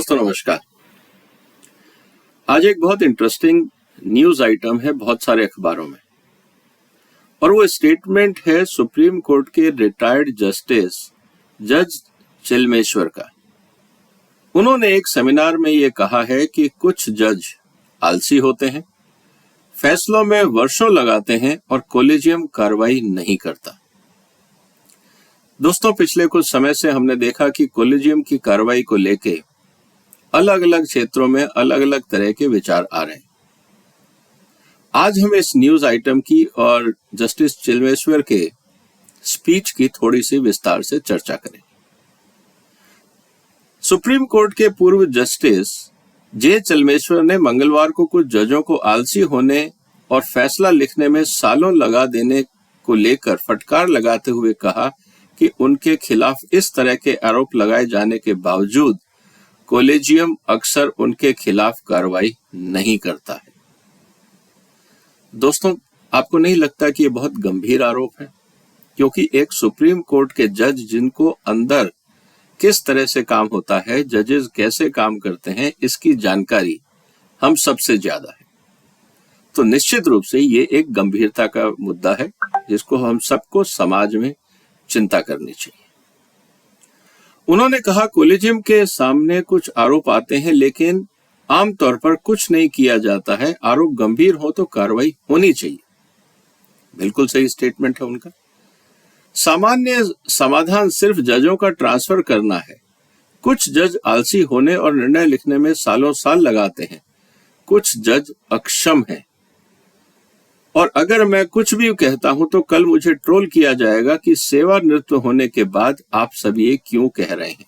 दोस्तों नमस्कार। आज एक बहुत इंटरेस्टिंग न्यूज आइटम है बहुत सारे अखबारों में, और वो स्टेटमेंट है सुप्रीम कोर्ट के रिटायर्ड जस्टिस जज चिलमेश्वर का। उन्होंने एक सेमिनार में ये कहा है कि कुछ जज आलसी होते हैं, फैसलों में वर्षों लगाते हैं और कोलेजियम कार्रवाई नहीं करता। दोस्तों, पिछले कुछ समय से हमने देखा कि कोलेजियम की कार्रवाई को लेके अलग अलग क्षेत्रों में अलग अलग तरह के विचार आ रहे हैं। आज हम इस न्यूज आइटम की और जस्टिस चिलमेश्वर के स्पीच की थोड़ी सी विस्तार से चर्चा करें। सुप्रीम कोर्ट के पूर्व जस्टिस जे चिलमेश्वर ने मंगलवार को कुछ जजों को आलसी होने और फैसला लिखने में सालों लगा देने को लेकर फटकार लगाते हुए कहा कि उनके खिलाफ इस तरह के आरोप लगाए जाने के बावजूद कोलेजियम अक्सर उनके खिलाफ कार्रवाई नहीं करता है। दोस्तों, आपको नहीं लगता कि ये बहुत गंभीर आरोप है? क्योंकि एक सुप्रीम कोर्ट के जज जिनको अंदर किस तरह से काम होता है, जजेस कैसे काम करते हैं, इसकी जानकारी हम सबसे ज्यादा है। तो निश्चित रूप से ये एक गंभीरता का मुद्दा है जिसको हम सबको समाज में चिंता करनी चाहिए। उन्होंने कहा, कोलेजियम के सामने कुछ आरोप आते हैं लेकिन आमतौर पर कुछ नहीं किया जाता है। आरोप गंभीर हो तो कार्रवाई होनी चाहिए। बिल्कुल सही स्टेटमेंट है उनका। सामान्य समाधान सिर्फ जजों का ट्रांसफर करना है। कुछ जज आलसी होने और निर्णय लिखने में सालों साल लगाते हैं। कुछ जज अक्षम हैं, और अगर मैं कुछ भी कहता हूं तो कल मुझे ट्रोल किया जाएगा कि सेवानिवृत्त होने के बाद आप सब ये क्यों कह रहे हैं।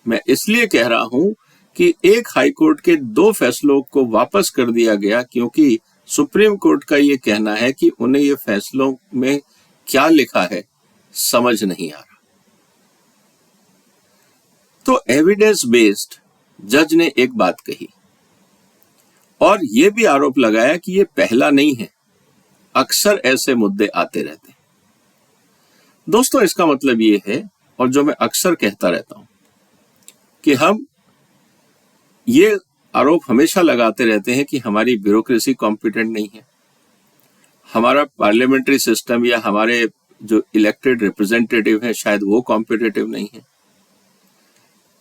मैं इसलिए कह रहा हूं कि एक हाईकोर्ट के 2 फैसलों को वापस कर दिया गया क्योंकि सुप्रीम कोर्ट का ये कहना है कि उन्हें ये फैसलों में क्या लिखा है समझ नहीं आ रहा। तो एविडेंस बेस्ड जज ने एक बात कही और ये भी आरोप लगाया कि ये पहला नहीं है, अक्सर ऐसे मुद्दे आते रहते हैं। दोस्तों, इसका मतलब ये है, और जो मैं अक्सर कहता रहता हूं, कि हम ये आरोप हमेशा लगाते रहते हैं कि हमारी ब्यूरोक्रेसी कॉम्पिटेंट नहीं है, हमारा पार्लियामेंट्री सिस्टम या हमारे जो इलेक्टेड रिप्रेजेंटेटिव हैं शायद वो कॉम्पिटेटिव नहीं है,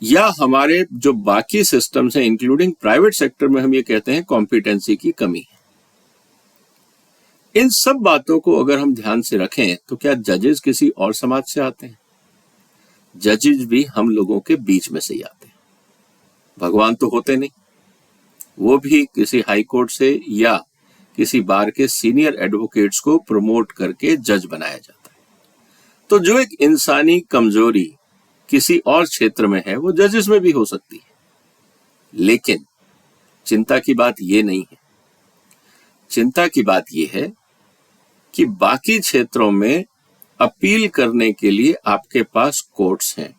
या हमारे जो बाकी सिस्टम्स हैं इंक्लूडिंग प्राइवेट सेक्टर में हम ये कहते हैं कॉम्पिटेंसी की कमी है। इन सब बातों को अगर हम ध्यान से रखें तो क्या जजेस किसी और समाज से आते हैं? जजेस भी हम लोगों के बीच में से ही आते हैं। भगवान तो होते नहीं, वो भी किसी हाई कोर्ट से या किसी बार के सीनियर एडवोकेट्स को प्रमोट करके जज बनाया जाता है। तो जो एक इंसानी कमजोरी किसी और क्षेत्र में है वो जजेस में भी हो सकती है। लेकिन चिंता की बात ये नहीं है। चिंता की बात ये है कि बाकी क्षेत्रों में अपील करने के लिए आपके पास कोर्ट्स हैं,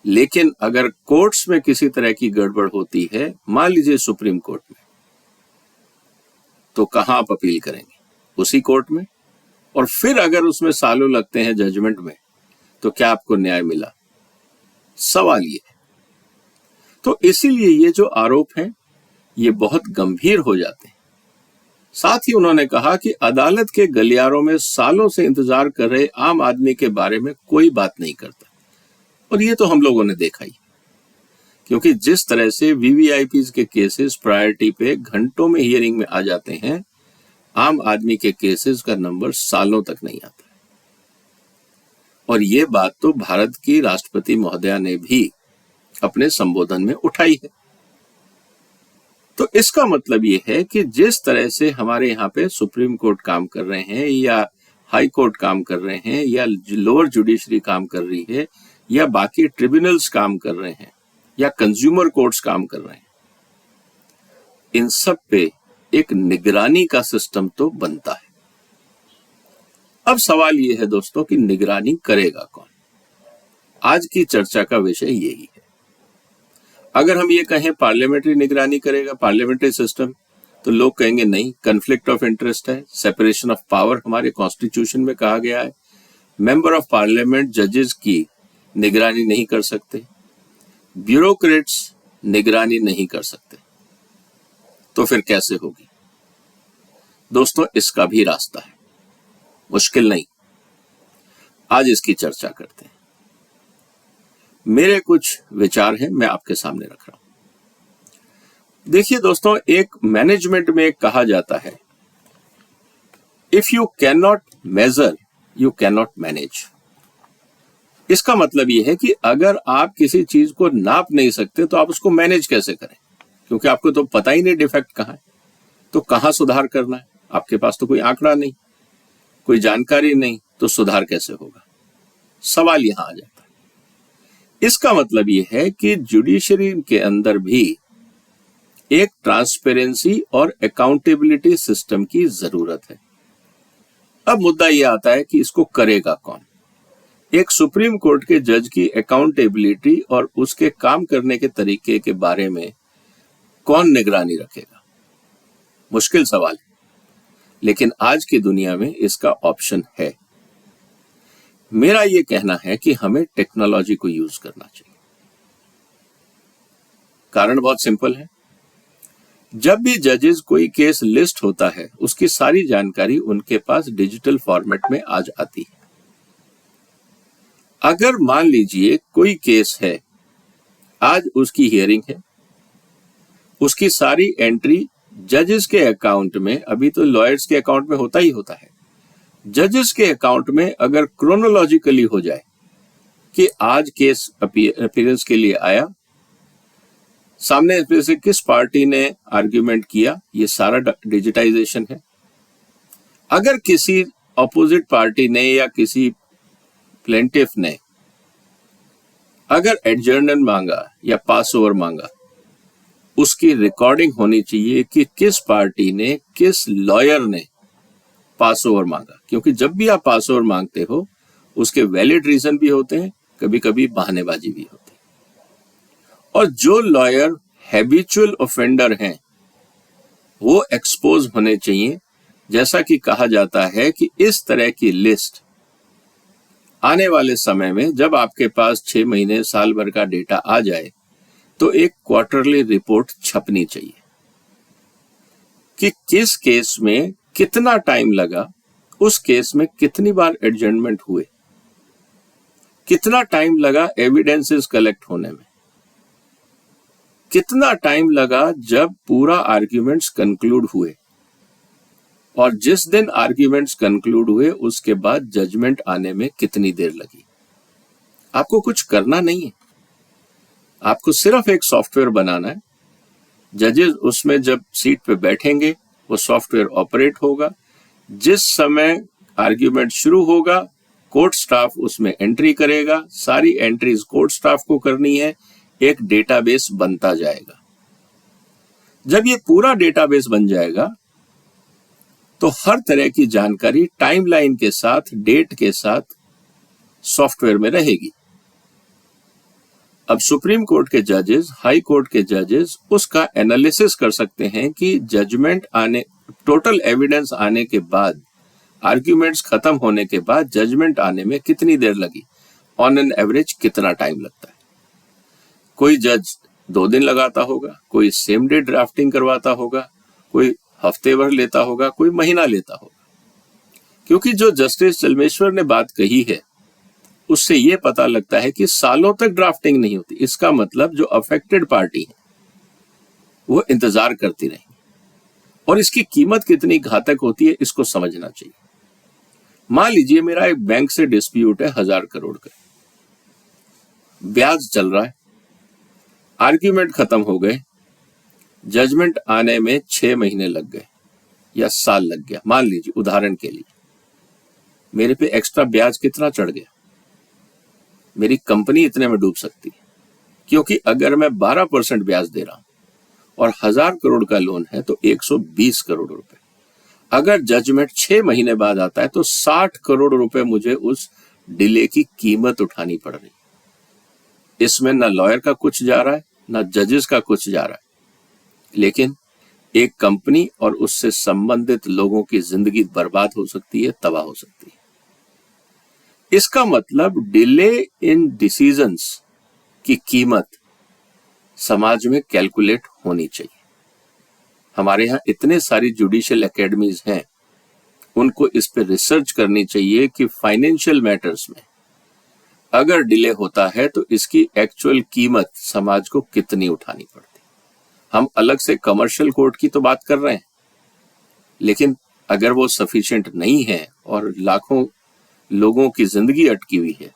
लेकिन अगर कोर्ट्स में किसी तरह की गड़बड़ होती है, मान लीजिए सुप्रीम कोर्ट में, तो कहां आप अपील करेंगे? उसी कोर्ट में। और फिर अगर उसमें सालों लगते हैं जजमेंट में, तो क्या आपको न्याय मिला? सवाल ये है। तो इसीलिए ये जो आरोप हैं ये बहुत गंभीर हो जाते हैं। साथ ही उन्होंने कहा कि अदालत के गलियारों में सालों से इंतजार कर रहे आम आदमी के बारे में कोई बात नहीं करता, और ये तो हम लोगों ने देखा ही, क्योंकि जिस तरह से वीवीआईपी के केसेस प्रायोरिटी पे घंटों में हियरिंग में आ जाते हैं, आम आदमी के केसेस का नंबर सालों तक नहीं आता। और ये बात तो भारत की राष्ट्रपति महोदया ने भी अपने संबोधन में उठाई है। तो इसका मतलब ये है कि जिस तरह से हमारे यहाँ पे सुप्रीम कोर्ट काम कर रहे हैं, या हाई कोर्ट काम कर रहे हैं, या लोअर जुडिशरी काम कर रही है, या बाकी ट्रिब्यूनल्स काम कर रहे हैं, या कंज्यूमर कोर्ट्स काम कर रहे हैं, इन सब पे एक निगरानी का सिस्टम तो बनता है। अब सवाल यह है दोस्तों कि निगरानी करेगा कौन? आज की चर्चा का विषय यही है। अगर हम ये कहें पार्लियामेंट्री निगरानी करेगा, पार्लियामेंट्री सिस्टम, तो लोग कहेंगे नहीं, कन्फ्लिक्ट ऑफ इंटरेस्ट है, सेपरेशन ऑफ पावर हमारे कॉन्स्टिट्यूशन में कहा गया है, मेंबर ऑफ पार्लियामेंट जजेस की निगरानी नहीं कर सकते। ब्यूरोक्रेट्स निगरानी नहीं कर सकते, तो फिर कैसे होगी? दोस्तों, इसका भी रास्ता है, मुश्किल नहीं। आज इसकी चर्चा करते हैं। मेरे कुछ विचार हैं, मैं आपके सामने रख रहा हूं। देखिए दोस्तों, एक मैनेजमेंट में कहा जाता है, if you can not measure you can not manage. इसका मतलब यह है कि अगर आप किसी चीज को नाप नहीं सकते तो आप उसको मैनेज कैसे करें, क्योंकि आपको तो पता ही नहीं डिफेक्ट कहां है, तो कहां सुधार करना है। आपके पास तो कोई आंकड़ा नहीं, कोई जानकारी नहीं, तो सुधार कैसे होगा? सवाल यहां आ जाता है। इसका मतलब यह है कि जुडिशरी के अंदर भी एक ट्रांसपेरेंसी और अकाउंटेबिलिटी सिस्टम की जरूरत है। अब मुद्दा यह आता है कि इसको करेगा कौन? एक सुप्रीम कोर्ट के जज की अकाउंटेबिलिटी और उसके काम करने के तरीके के बारे में कौन निगरानी रखेगा? मुश्किल सवाल है, लेकिन आज की दुनिया में इसका ऑप्शन है। मेरा यह कहना है कि हमें टेक्नोलॉजी को यूज करना चाहिए। कारण बहुत सिंपल है। जब भी जजेस कोई केस लिस्ट होता है, उसकी सारी जानकारी उनके पास डिजिटल फॉर्मेट में आ जाती है। अगर मान लीजिए कोई केस है, आज उसकी हियरिंग है, उसकी सारी एंट्री जजेस के अकाउंट में, अभी तो लॉयर्स के अकाउंट में होता ही होता है, जजेस के अकाउंट में अगर क्रोनोलॉजिकली हो जाए कि आज केस अपीयरेंस के लिए आया, सामने से किस पार्टी ने आर्ग्यूमेंट किया, ये सारा डिजिटाइजेशन है। अगर किसी अपोजिट पार्टी ने या किसी प्लेंटिफ ने अगर एडजर्नमेंट मांगा या पास ओवर मांगा, उसकी रिकॉर्डिंग होनी चाहिए कि किस पार्टी ने, किस लॉयर ने पास ओवर मांगा, क्योंकि जब भी आप पास ओवर मांगते हो उसके वैलिड रीजन भी होते हैं, कभी कभी बहानेबाजी भी होती है। और जो लॉयर हैबिचुअल ऑफेंडर हैं वो एक्सपोज होने चाहिए। जैसा कि कहा जाता है कि इस तरह की लिस्ट आने वाले समय में जब आपके पास 6 महीने साल भर का डेटा आ जाए तो एक क्वार्टरली रिपोर्ट छपनी चाहिए कि किस केस में कितना टाइम लगा, उस केस में कितनी बार एडजर्नमेंट हुए, कितना टाइम लगा एविडेंसेस कलेक्ट होने में, कितना टाइम लगा जब पूरा आर्ग्यूमेंट्स कंक्लूड हुए, और जिस दिन आर्ग्यूमेंट्स कंक्लूड हुए उसके बाद जजमेंट आने में कितनी देर लगी। आपको कुछ करना नहीं है, आपको सिर्फ एक सॉफ्टवेयर बनाना है। जजेस उसमें जब सीट पे बैठेंगे वो सॉफ्टवेयर ऑपरेट होगा। जिस समय आर्ग्यूमेंट शुरू होगा कोर्ट स्टाफ उसमें एंट्री करेगा, सारी एंट्रीज कोर्ट स्टाफ को करनी है, एक डेटाबेस बनता जाएगा। जब ये पूरा डेटाबेस बन जाएगा तो हर तरह की जानकारी टाइमलाइन के साथ, डेट के साथ सॉफ्टवेयर में रहेगी। अब सुप्रीम कोर्ट के जजेस, हाई कोर्ट के जजेस उसका एनालिसिस कर सकते हैं कि जजमेंट आने, टोटल एविडेंस आने के बाद, आर्ग्यूमेंट्स खत्म होने के बाद जजमेंट आने में कितनी देर लगी, ऑन एन एवरेज कितना टाइम लगता है। कोई जज 2 दिन लगाता होगा, कोई सेम डे ड्राफ्टिंग करवाता होगा, कोई हफ्ते भर लेता होगा, कोई महीना लेता होगा। क्योंकि जो जस्टिस चलमेश्वर ने बात कही है उससे यह पता लगता है कि सालों तक ड्राफ्टिंग नहीं होती। इसका मतलब जो अफेक्टेड पार्टी है वो इंतजार करती रहेगी, और इसकी कीमत कितनी घातक होती है इसको समझना चाहिए। मान लीजिए मेरा एक बैंक से डिस्प्यूट है 1000 करोड़ का, ब्याज चल रहा है, आर्ग्यूमेंट खत्म हो गए, जजमेंट आने में 6 महीने लग गए या साल लग गया। मान लीजिए उदाहरण के लिए मेरे पे एक्स्ट्रा ब्याज कितना चढ़ गया, मेरी कंपनी इतने में डूब सकती है। क्योंकि अगर मैं 12% ब्याज दे रहा हूं और 1000 करोड़ का लोन है तो 120 करोड़ रुपए, अगर जजमेंट 6 महीने बाद आता है तो 60 करोड़ रुपए मुझे उस डिले की कीमत उठानी पड़ रही। इसमें ना लॉयर का कुछ जा रहा है, ना जजेस का कुछ जा रहा है, लेकिन एक कंपनी और उससे संबंधित लोगों की जिंदगी बर्बाद हो सकती है, तबाह हो सकती है। इसका मतलब डिले इन डिसीजंस की कीमत समाज में कैलकुलेट होनी चाहिए। हमारे यहाँ इतने सारी जुडिशियल एकेडमीज हैं, उनको इस पे रिसर्च करनी चाहिए कि फाइनेंशियल मैटर्स में अगर डिले होता है तो इसकी एक्चुअल कीमत समाज को कितनी उठानी पड़ती। हम अलग से कमर्शियल कोर्ट की तो बात कर रहे हैं, लेकिन अगर वो सफिशिएंट नहीं है और लाखों लोगों की जिंदगी अटकी हुई है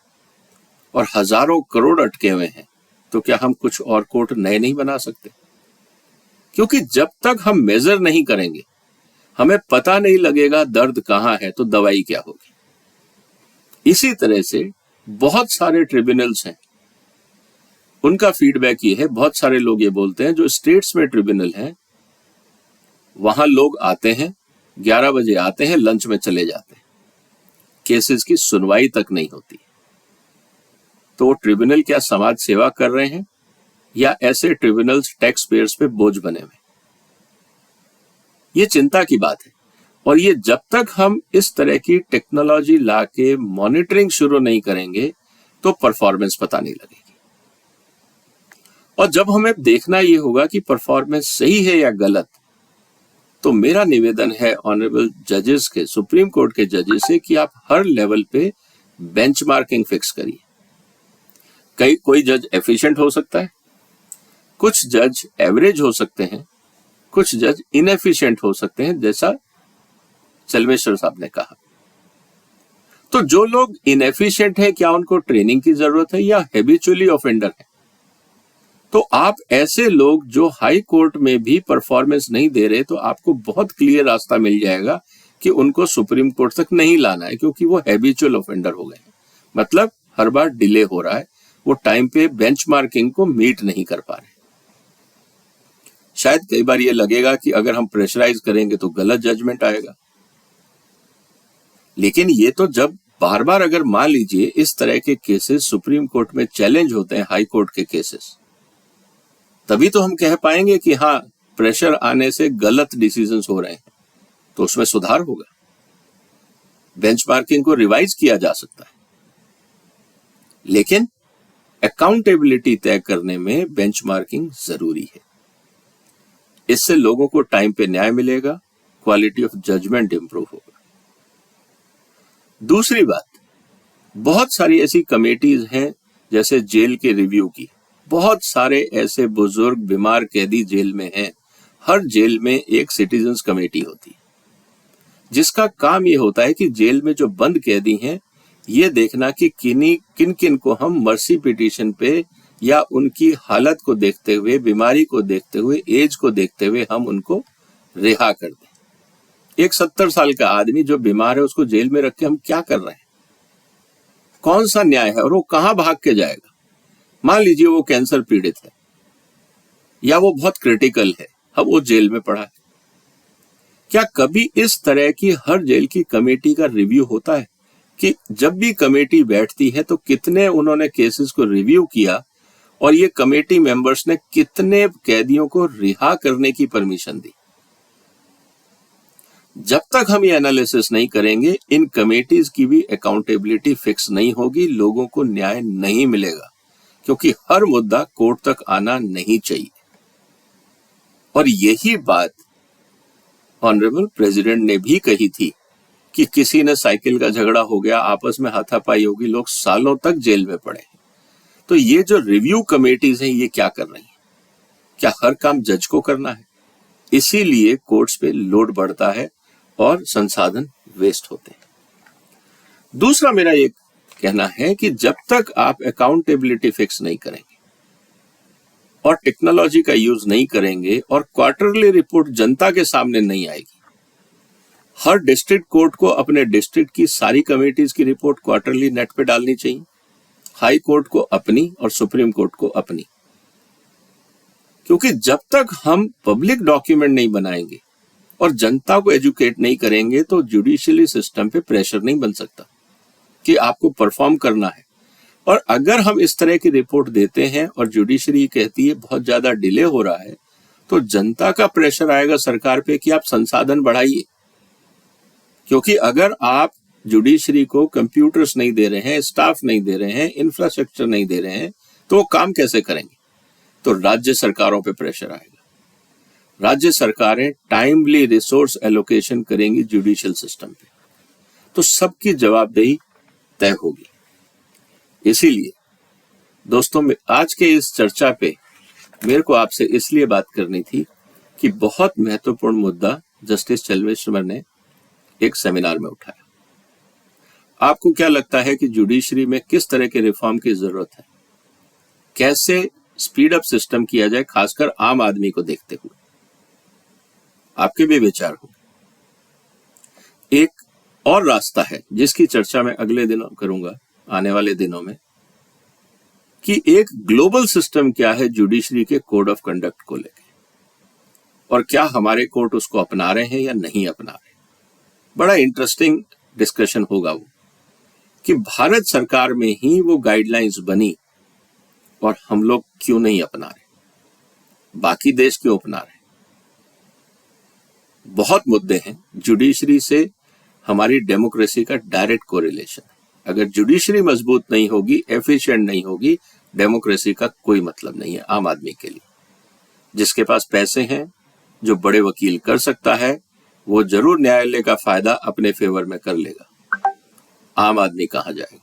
और हजारों करोड़ अटके हुए हैं, तो क्या हम कुछ और कोर्ट नए नहीं बना सकते? क्योंकि जब तक हम मेजर नहीं करेंगे, हमें पता नहीं लगेगा दर्द कहां है तो दवाई क्या होगी। इसी तरह से बहुत सारे ट्रिब्यूनल्स हैं, उनका फीडबैक ये है, बहुत सारे लोग ये बोलते हैं जो स्टेट्स में ट्रिब्यूनल हैं, वहां लोग आते हैं 11 बजे आते हैं, लंच में चले जाते हैं, केसेस की सुनवाई तक नहीं होती। तो वो ट्रिब्यूनल क्या समाज सेवा कर रहे हैं या ऐसे ट्रिब्यूनल्स टैक्स पेयर्स पे बोझ बने हुए? ये चिंता की बात है। और ये जब तक हम इस तरह की टेक्नोलॉजी लाके मॉनिटरिंग शुरू नहीं करेंगे तो परफॉर्मेंस पता नहीं लगेगी। और जब हमें देखना ये होगा कि परफॉर्मेंस सही है या गलत, तो मेरा निवेदन है ऑनरेबल जजेस के, सुप्रीम कोर्ट के जजेस से, कि आप हर लेवल पे बेंचमार्किंग फिक्स करिए। कोई जज एफिशिएंट हो सकता है, कुछ जज एवरेज हो सकते हैं, कुछ जज इनएफिशिएंट हो सकते हैं, जैसा चलमेश्वर साहब ने कहा। तो जो लोग इनएफिशिएंट हैं, क्या उनको ट्रेनिंग की जरूरत है या हैबिचुअली ऑफेंडर है? तो आप ऐसे लोग जो हाई कोर्ट में भी परफॉर्मेंस नहीं दे रहे, तो आपको बहुत क्लियर रास्ता मिल जाएगा कि उनको सुप्रीम कोर्ट तक नहीं लाना है, क्योंकि वो हैबिचुअल ऑफेंडर हो गए हैं। मतलब हर बार डिले हो रहा है, वो टाइम पे बेंचमार्किंग को मीट नहीं कर पा रहे। शायद कई बार ये लगेगा कि अगर हम प्रेशराइज करेंगे तो गलत जजमेंट आएगा, लेकिन ये तो जब बार बार अगर मान लीजिए इस तरह के केसेस सुप्रीम कोर्ट में चैलेंज होते हैं, हाई कोर्ट के केसेस, तभी तो हम कह पाएंगे कि हाँ, प्रेशर आने से गलत डिसीजंस हो रहे हैं, तो उसमें सुधार होगा, बेंचमार्किंग को रिवाइज किया जा सकता है। लेकिन अकाउंटेबिलिटी तय करने में बेंचमार्किंग जरूरी है। इससे लोगों को टाइम पे न्याय मिलेगा, क्वालिटी ऑफ जजमेंट इंप्रूव होगा। दूसरी बात, बहुत सारी ऐसी कमेटीज हैं, जैसे जेल के रिव्यू की, बहुत सारे ऐसे बुजुर्ग बीमार कैदी जेल में हैं। हर जेल में एक सिटीजन्स कमेटी होती है, जिसका काम ये होता है कि जेल में जो बंद कैदी हैं, ये देखना कि किन किन को हम मर्सी पिटीशन पे या उनकी हालत को देखते हुए, बीमारी को देखते हुए, एज को देखते हुए हम उनको रिहा कर दें। एक 70 साल का आदमी जो बीमार है, उसको जेल में रख के हम क्या कर रहे हैं? कौन सा न्याय है? और वो कहां भाग के जाएगा? मान लीजिए वो कैंसर पीड़ित है या वो बहुत क्रिटिकल है, अब वो जेल में पड़ा है। क्या कभी इस तरह की हर जेल की कमेटी का रिव्यू होता है कि जब भी कमेटी बैठती है तो कितने उन्होंने केसेस को रिव्यू किया और ये कमेटी मेंबर्स ने कितने कैदियों को रिहा करने की परमिशन दी? जब तक हम ये एनालिसिस नहीं करेंगे, इन कमेटीज की भी अकाउंटेबिलिटी फिक्स नहीं होगी, लोगों को न्याय नहीं मिलेगा, क्योंकि हर मुद्दा कोर्ट तक आना नहीं चाहिए। और यही बात ऑनरेबल प्रेसिडेंट ने भी कही थी कि किसी ने साइकिल का झगड़ा हो गया, आपस में हाथापाई होगी, लोग सालों तक जेल में पड़े। तो ये जो रिव्यू कमेटीज हैं, ये क्या कर रही हैं? क्या हर काम जज को करना है? इसीलिए कोर्ट्स पे लोड बढ़ता है और संसाधन वेस्ट होते हैं। दूसरा मेरा ये कहना है कि जब तक आप अकाउंटेबिलिटी फिक्स नहीं करेंगे और टेक्नोलॉजी का यूज नहीं करेंगे और क्वार्टरली रिपोर्ट जनता के सामने नहीं आएगी, हर डिस्ट्रिक्ट कोर्ट को अपने डिस्ट्रिक्ट की सारी कमेटीज की रिपोर्ट क्वार्टरली नेट पे डालनी चाहिए, हाई कोर्ट को अपनी और सुप्रीम कोर्ट को अपनी। क्योंकि जब तक हम पब्लिक डॉक्यूमेंट नहीं बनाएंगे और जनता को एजुकेट नहीं करेंगे, तो जुडिशियली सिस्टम पे प्रेशर नहीं बन सकता कि आपको परफॉर्म करना है। और अगर हम इस तरह की रिपोर्ट देते हैं और जुडिशरी कहती है बहुत ज्यादा डिले हो रहा है, तो जनता का प्रेशर आएगा सरकार पे कि आप संसाधन बढ़ाइए। क्योंकि अगर आप जुडिशरी को कंप्यूटर्स नहीं दे रहे हैं, स्टाफ नहीं दे रहे हैं, इंफ्रास्ट्रक्चर नहीं दे रहे हैं, तो वो काम कैसे करेंगे? तो राज्य सरकारों पे प्रेशर आएगा। राज्य सरकारें टाइमली रिसोर्स एलोकेशन करेंगी जुडिशियल सिस्टम पे, तो सबकी जवाबदेही तय होगी। इसीलिए दोस्तों, आज के इस चर्चा पे मेरे को आपसे इसलिए बात करनी थी कि बहुत महत्वपूर्ण मुद्दा जस्टिस चलमेश्वर ने एक सेमिनार में उठाया। आपको क्या लगता है कि जुडिशरी में किस तरह के रिफॉर्म की जरूरत है? कैसे स्पीड अप सिस्टम किया जाए, खासकर आम आदमी को देखते हुए? आपके भी विचार हो। एक और रास्ता है जिसकी चर्चा मैं अगले दिनों करूंगा, आने वाले दिनों में, कि एक ग्लोबल सिस्टम क्या है जुडिशरी के कोड ऑफ कंडक्ट को लेकर, और क्या हमारे कोर्ट उसको अपना रहे हैं या नहीं अपना रहे। बड़ा इंटरेस्टिंग डिस्कशन होगा वो, कि भारत सरकार में ही वो गाइडलाइंस बनी और हम लोग क्यों नहीं अपना रहे, बाकी देश क्यों अपना रहे। बहुत मुद्दे हैं। जुडिशरी से हमारी डेमोक्रेसी का डायरेक्ट कोरिलेशन है। अगर जुडिशरी मजबूत नहीं होगी, एफिशिएंट नहीं होगी, डेमोक्रेसी का कोई मतलब नहीं है आम आदमी के लिए। जिसके पास पैसे हैं, जो बड़े वकील कर सकता है, वो जरूर न्यायालय का फायदा अपने फेवर में कर लेगा। आम आदमी कहां जाएगा?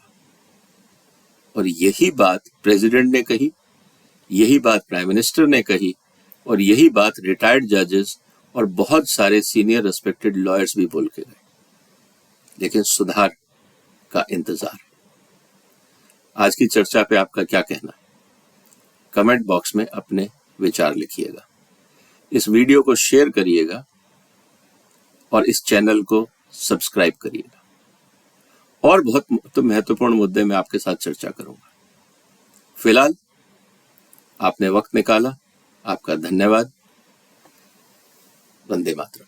और यही बात प्रेसिडेंट ने कही, यही बात प्राइम मिनिस्टर ने कही, और यही बात रिटायर्ड जजेस और बहुत सारे सीनियर रेस्पेक्टेड लॉयर्स भी बोल के गए। लेकिन सुधार का इंतजार। आज की चर्चा पे आपका क्या कहना है? कमेंट बॉक्स में अपने विचार लिखिएगा। इस वीडियो को शेयर करिएगा और इस चैनल को सब्सक्राइब करिएगा। और बहुत महत्वपूर्ण मुद्दे में आपके साथ चर्चा करूंगा। फिलहाल आपने वक्त निकाला, आपका धन्यवाद। वंदे मातरम।